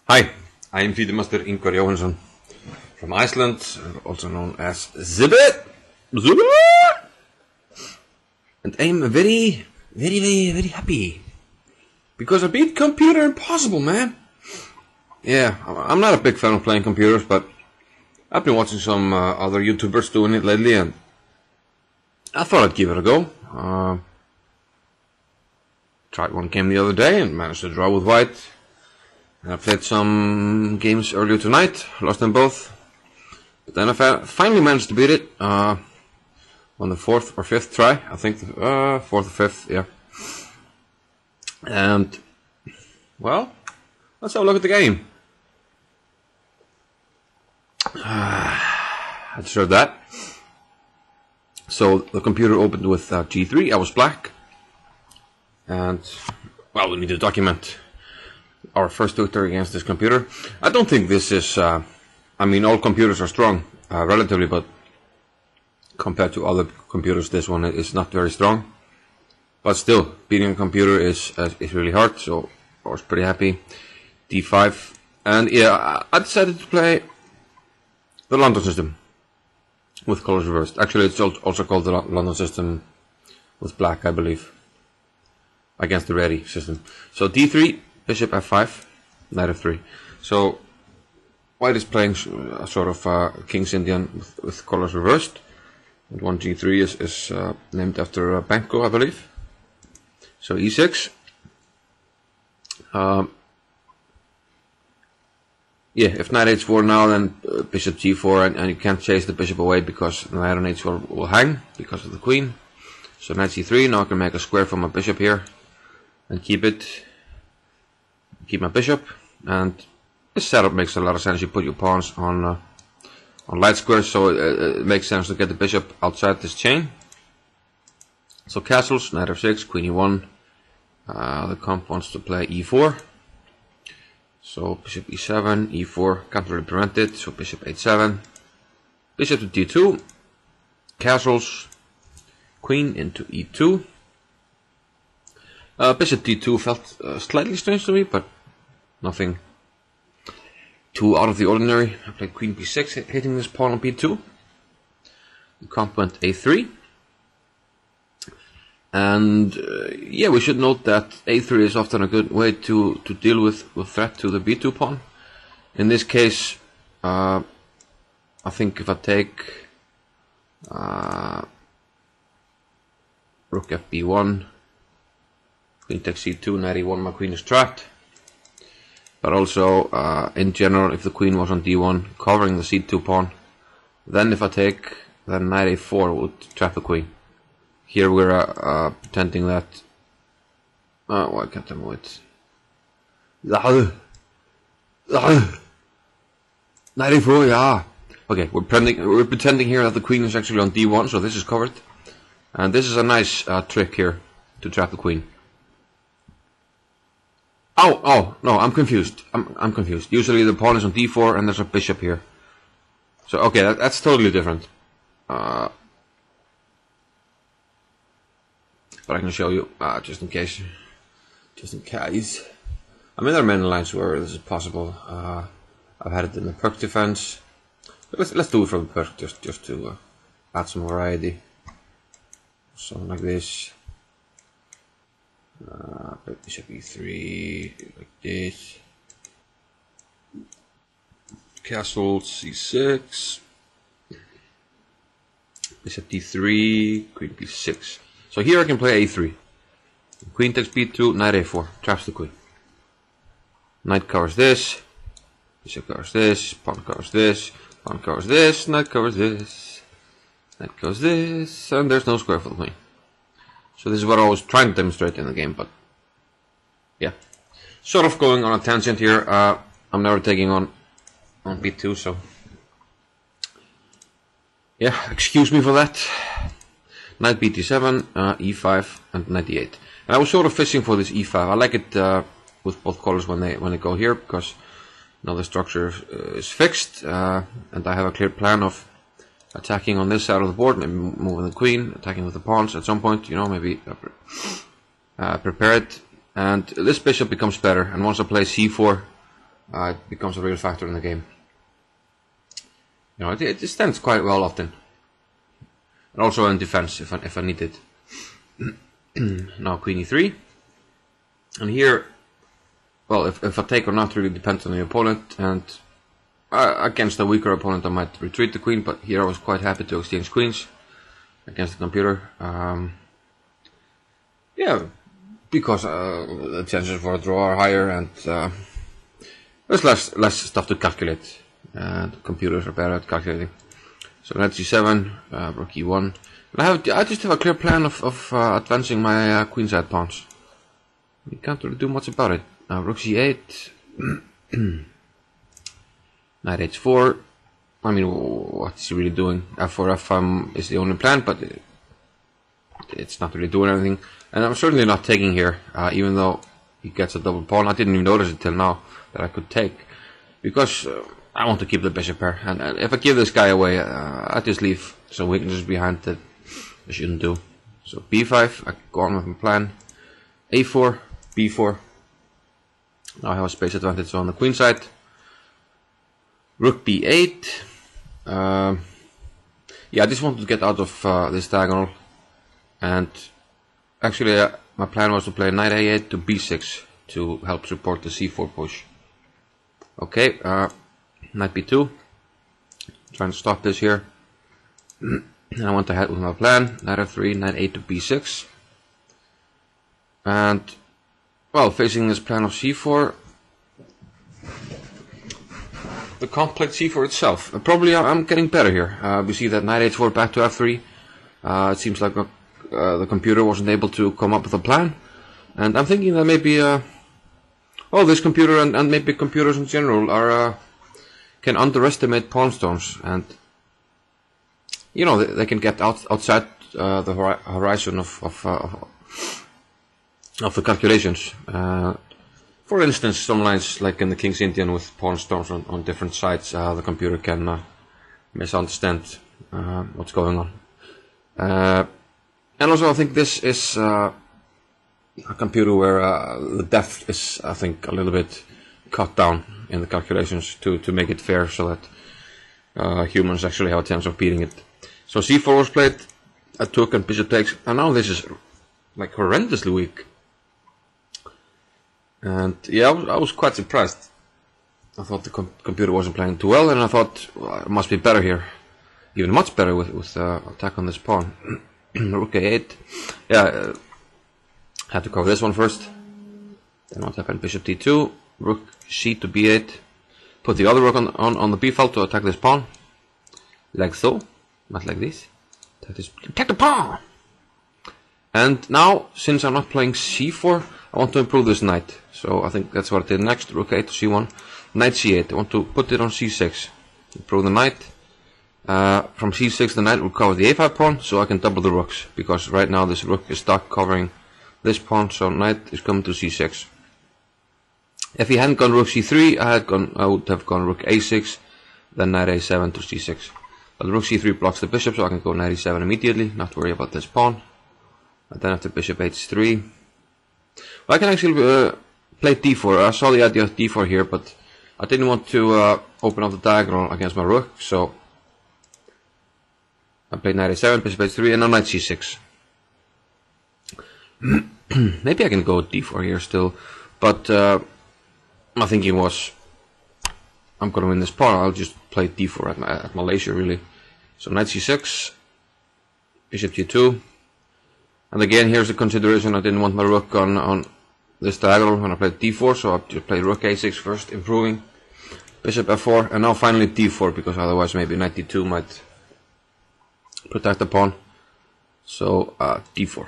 Hi, I am Master Ingvar Jóhannsson from Iceland, also known as Zibbit. And I am very happy because I beat Computer Impossible, man. Yeah, I'm not a big fan of playing computers, but I've been watching some other YouTubers doing it lately, and I thought I'd give it a go. Tried one game the other day and managed to draw with white. And I played some games earlier tonight, lost them both. But then I finally managed to beat it on the 4th or 5th try. I think the 4th or 5th, yeah. And, well, let's have a look at the game. I deserve that. So the computer opened with G3, I was black. And, well, we need to document our first victory against this computer. I don't think this is, I mean, all computers are strong, relatively, but compared to other computers, this one is not very strong. But still, beating a computer is really hard, so I was pretty happy. D5, and yeah, I decided to play the London system with colors reversed. Actually, it's also called the London system with black, I believe, against the Re3 system. So D3, Bishop F5, Knight F3. So white is playing a sort of King's Indian with colors reversed. And one G3 is named after Banco, I believe. So E6. Yeah, if Knight H4 now, then Bishop G4, and you can't chase the bishop away because Knight on H4 will hang because of the queen. So Knight C3, now I can make a square for my bishop here and keep my bishop. And this setup makes a lot of sense. You put your pawns on light squares, so it makes sense to get the bishop outside this chain. So castles, Knight F6, Queen E1. The comp wants to play E4. So Bishop E7, E4 can't really prevent it. So Bishop H7, Bishop to D2, castles, Queen into E2. Bishop D2 felt slightly strange to me, but nothing too out of the ordinary. I played Queen B6, hitting this pawn on B2. The comp went A3. And yeah, we should note that A3 is often a good way to deal with threat to the B2 pawn. In this case, I think if I take Rook FB1, Queen takes C2, Knight E1, my queen is trapped. But also, in general, if the queen was on D1, covering the C2 pawn, then if I take, then Knight A4 would trap the queen. Here we're pretending that. Why can't I move it? Knight A4, yeah. Okay, we're pretending here that the queen is actually on D1, so this is covered, and this is a nice trick here to trap the queen. Oh, no, I'm confused. I'm confused. Usually the pawn is on D4 and there's a bishop here. So, okay, that's totally different. But I can show you, just in case. I mean, there are many lines where this is possible. I've had it in the perk defense. But let's do it from the perk, just to add some variety. Something like this. Bishop E3, like this. Castle C6. Bishop D3, Queen B6. So here I can play A3. Queen takes B2, Knight A4, traps the queen. Knight covers this, bishop covers this, pawn covers this, pawn covers this, knight covers this, knight covers this, and there's no square for the queen. So this is what I was trying to demonstrate in the game, but yeah. Sort of going on a tangent here. I'm never taking on B2, so yeah, excuse me for that. Knight BD7, E5, and Knight D8. And I was sort of fishing for this E5. I like it with both colors when they go here, because now the structure is fixed, and I have a clear plan of attacking on this side of the board, maybe moving the queen, attacking with the pawns at some point, you know, maybe prepare it. And this bishop becomes better, and once I play C4, it becomes a real factor in the game. You know, it stands quite well often, and also in defense if I need it. Now Queen E3, and here, well, if I take or not really depends on the opponent, and against a weaker opponent I might retreat the queen, but here I was quite happy to exchange queens against the computer. Yeah, because the chances for a draw are higher, and there's less stuff to calculate. The computers are better at calculating. So knight c7, rook e1. And I just have a clear plan of advancing my queenside pawns. You can't really do much about it. Rook c8, knight h4. I mean, what's he really doing? f4, f5 is the only plan, but it's not really doing anything. And I'm certainly not taking here, even though he gets a double pawn. I didn't even notice it till now that I could take, because I want to keep the bishop here. And if I give this guy away, I just leave some weaknesses behind that I shouldn't do. So b5, I go on with my plan. a4, b4. Now I have a space advantage on the queen side. Rook b8. Yeah, I just wanted to get out of this diagonal. And actually, my plan was to play knight a8 to b6 to help support the c4 push. Okay, knight b2. Trying to stop this here. And I went ahead with my plan. Knight f3, knight a8 to b6. And, well, facing this plan of c4, the comp played c4 itself. Probably I'm getting better here. We see that knight h4 back to f3. It seems like the computer wasn't able to come up with a plan. And I'm thinking that maybe, this computer and maybe computers in general are can underestimate pawn storms, and you know, they can get outside the horizon of the calculations. For instance, some lines like in the King's Indian with pawn storms on different sides, the computer can misunderstand what's going on. And also, I think this is a computer where the depth is, I think, a little bit cut down in the calculations to make it fair, so that humans actually have a chance of beating it. So c4 was played, I took, and bishop takes, and now this is like horrendously weak. And yeah, I was quite surprised. I thought the computer wasn't playing too well, and I thought, well, it must be better here, even much better with attack on this pawn. Rook a8. Yeah, had to cover this one first. Then what happened? Bishop d2, rook c to b8. Put the other rook on the b file to attack this pawn, like so, not like this. Attack the pawn. And now, since I'm not playing c4, I want to improve this knight. So I think that's what I did next. Rook a8 to c1, knight c8. I want to put it on c6. Improve the knight. From c6 the knight will cover the a5 pawn, so I can double the rooks, because right now this rook is stuck covering this pawn, so knight is coming to c6. If he hadn't gone rook c3, I would have gone rook a6, then knight a7 to c6. But rook c3 blocks the bishop, so I can go knight e7 immediately, not worry about this pawn. And then after bishop h3, well, I can actually play d4. I saw the idea of d4 here, but I didn't want to open up the diagonal against my rook, so I played knight a7, bishop h3, and now knight c6. Maybe I can go d4 here still, but my thinking was, I'm gonna win this pawn, I'll just play d4 at my leisure, really. So knight c6, bishop g2, and again here's the consideration, I didn't want my rook on this diagonal when I played d4, so I just played rook a6 first, improving, bishop f4, and now finally d4, because otherwise maybe knight d2 might protect the pawn. So d4.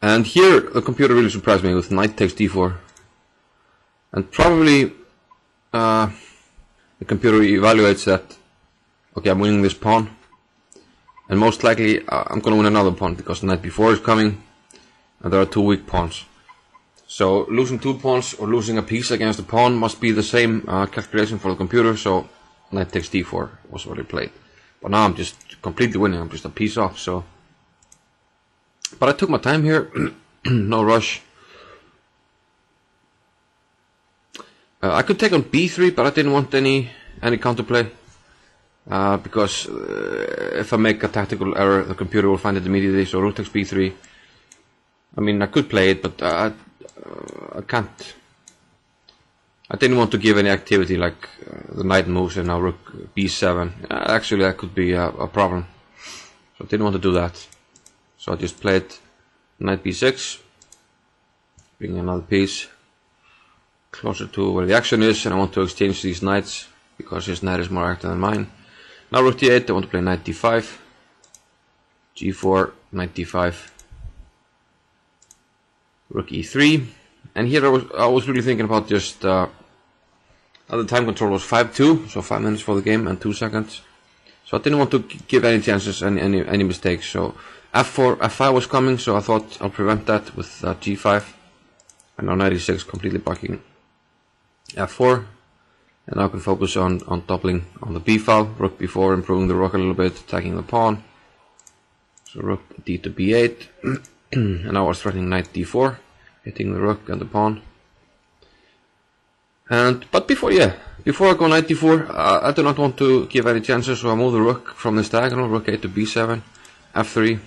And here the computer really surprised me with knight takes d4. And probably the computer evaluates that, okay, I'm winning this pawn, and most likely I'm going to win another pawn, because knight b4 is coming, and there are two weak pawns. So losing two pawns or losing a piece against a pawn must be the same calculation for the computer, so knight takes d4 was what he played. But now I'm just completely winning, I'm just a piece off, so. But I took my time here, no rush. I could take on b3, but I didn't want any counterplay. Because if I make a tactical error, the computer will find it immediately, so rook takes b3. I mean, I could play it, but I can't. I didn't want to give any activity like the knight moves and now rook b7. Actually, that could be a problem. So I didn't want to do that. So I just played knight b6, bring another piece closer to where the action is, and I want to exchange these knights because his knight is more active than mine. Now rook d8, I want to play knight d5, g4, knight d5, rook e3, and here I was really thinking about just the time control was 5-2, so 5 minutes for the game and 2 seconds. So I didn't want to give any chances, any mistakes. So f4, f5 was coming, so I thought I'll prevent that with g5, and now knight e6 completely blocking f4. And now I can focus on doubling on the b file, rook b4, improving the rook a little bit, attacking the pawn. So rook d to b8, and now I was threatening knight d4, hitting the rook and the pawn. But before I go knight d4, I do not want to give any chances, so I move the rook from this diagonal, rook a to b7, f3.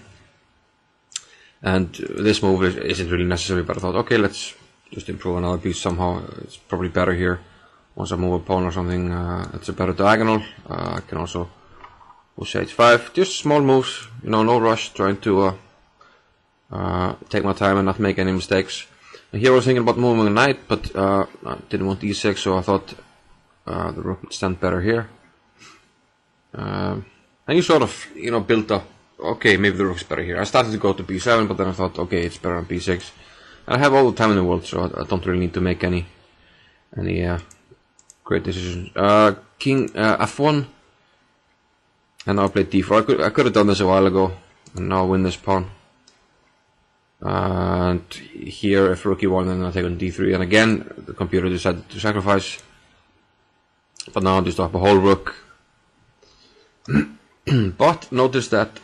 And this move isn't really necessary, but I thought, okay, let's just improve another piece somehow. It's probably better here. Once I move a pawn or something, it's a better diagonal. I can also push h5. Just small moves, no rush, trying to take my time and not make any mistakes. And here I was thinking about moving a knight, but I didn't want e6, so I thought the rook would stand better here. And you sort of, built up, okay, maybe the rook's better here. I started to go to b7, but then I thought, okay, it's better on b6. And I have all the time in the world, so I don't really need to make any great decisions. King f1, and now I played d4. I could have done this a while ago, and now I win this pawn. And here, if rook e1, then I take on d3, and again the computer decided to sacrifice. But now I just have a whole rook. But notice that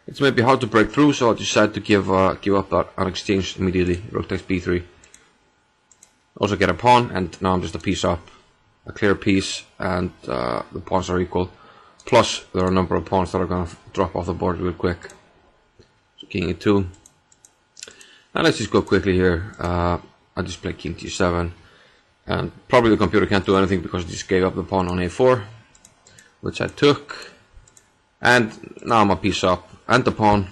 it's maybe hard to break through, so I decided to give up that exchange immediately. Rook takes b3. Also get a pawn, and now I'm just a piece up, a clear piece, and the pawns are equal. Plus, there are a number of pawns that are going to drop off the board real quick. So king e2. And let's just go quickly here. I just play king g7, and probably the computer can't do anything because it just gave up the pawn on a4, which I took. And now I'm a piece up, and the pawn.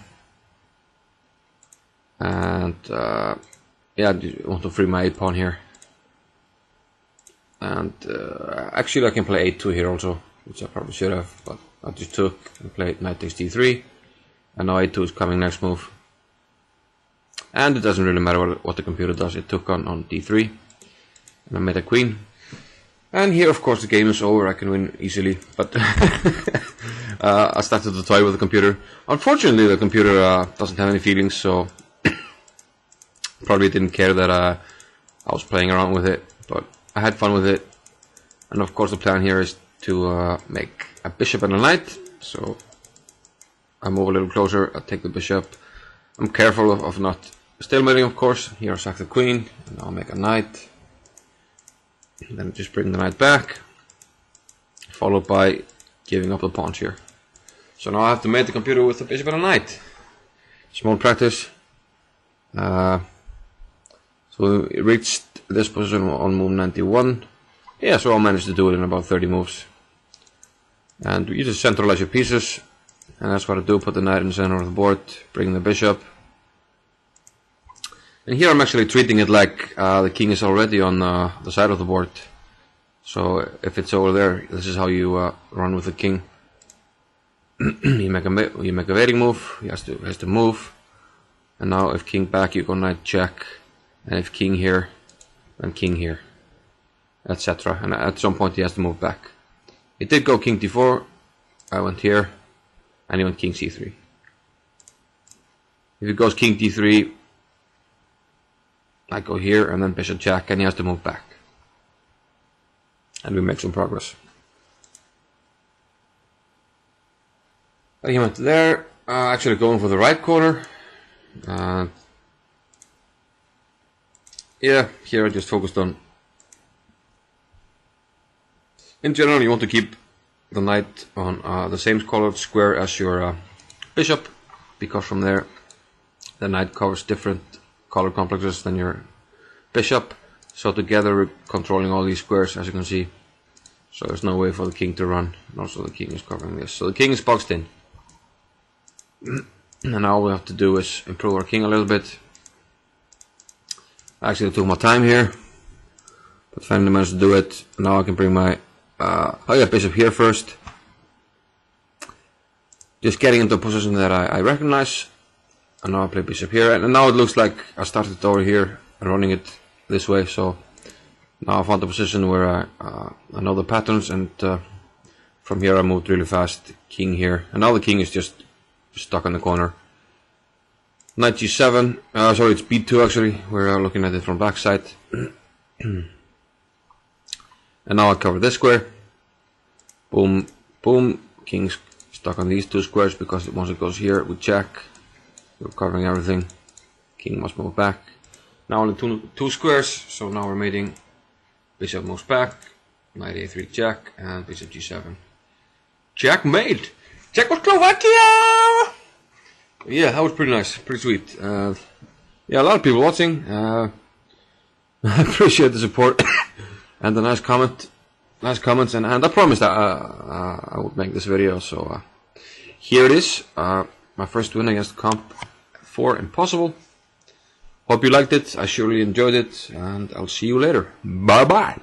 And yeah, I want to free my a-pawn here. And actually I can play a2 here also, which I probably should have, but I just took and played knight takes d3, and now a2 is coming next move. And it doesn't really matter what the computer does, it took on d3, and I made a queen. And here of course the game is over, I can win easily, but I started to toy with the computer. Unfortunately the computer doesn't have any feelings, so probably didn't care that I was playing around with it, but I had fun with it. And of course the plan here is to make a bishop and a knight. So I move a little closer, I take the bishop. I'm careful of not stalemating, of course. Here I sack the queen, and now I'll make a knight. And then just bring the knight back, followed by giving up the pawns here. So now I have to mate the computer with a bishop and a knight. Small practice. So we reached this position on move 91. Yeah, so I managed to do it in about 30 moves. And you just centralize your pieces, and that's what I do. Put the knight in the center of the board, bring the bishop. And here I'm actually treating it like the king is already on the side of the board. So if it's over there, this is how you run with the king. you make a waiting move, he has to move. And now if king back, you go knight check. And if king here, then king here, etc. And at some point he has to move back. He did go king d4, I went here, and he went king c3. If he goes king d3, I go here, and then bishop check, and he has to move back. And we make some progress. He went there, actually going for the right corner. Yeah, here I just focused on in general, you want to keep the knight on the same colored square as your bishop, because from there the knight covers different color complexes than your bishop. So together we're controlling all these squares, as you can see. So there's no way for the king to run. And also the king is covering this. So the king is boxed in. And now all we have to do is improve our king a little bit. I actually took my time here, but finally managed to do it. Now I can bring my bishop here first. Just getting into a position that I recognize. And now I play bishop here. And now it looks like I started over here and running it this way. So now I found a position where I know the patterns, and from here I moved really fast. King here. And now the king is just stuck in the corner. Knight G7, sorry, it's B2 actually, we're looking at it from back side. And now I cover this square. Boom, boom. King's stuck on these two squares because once it goes here with check, we're covering everything. King must move back. Now only two squares, so now we're mating. Bishop moves back, knight A3 check, and bishop G7. Checkmate! Czechoslovakia! Yeah, that was pretty nice, pretty sweet. Yeah, a lot of people watching. I appreciate the support and the nice comments, and I promised that I would make this video. So here it is, my first win against Comp4-IMPOSSIBLE. Hope you liked it. I surely enjoyed it, and I'll see you later. Bye bye.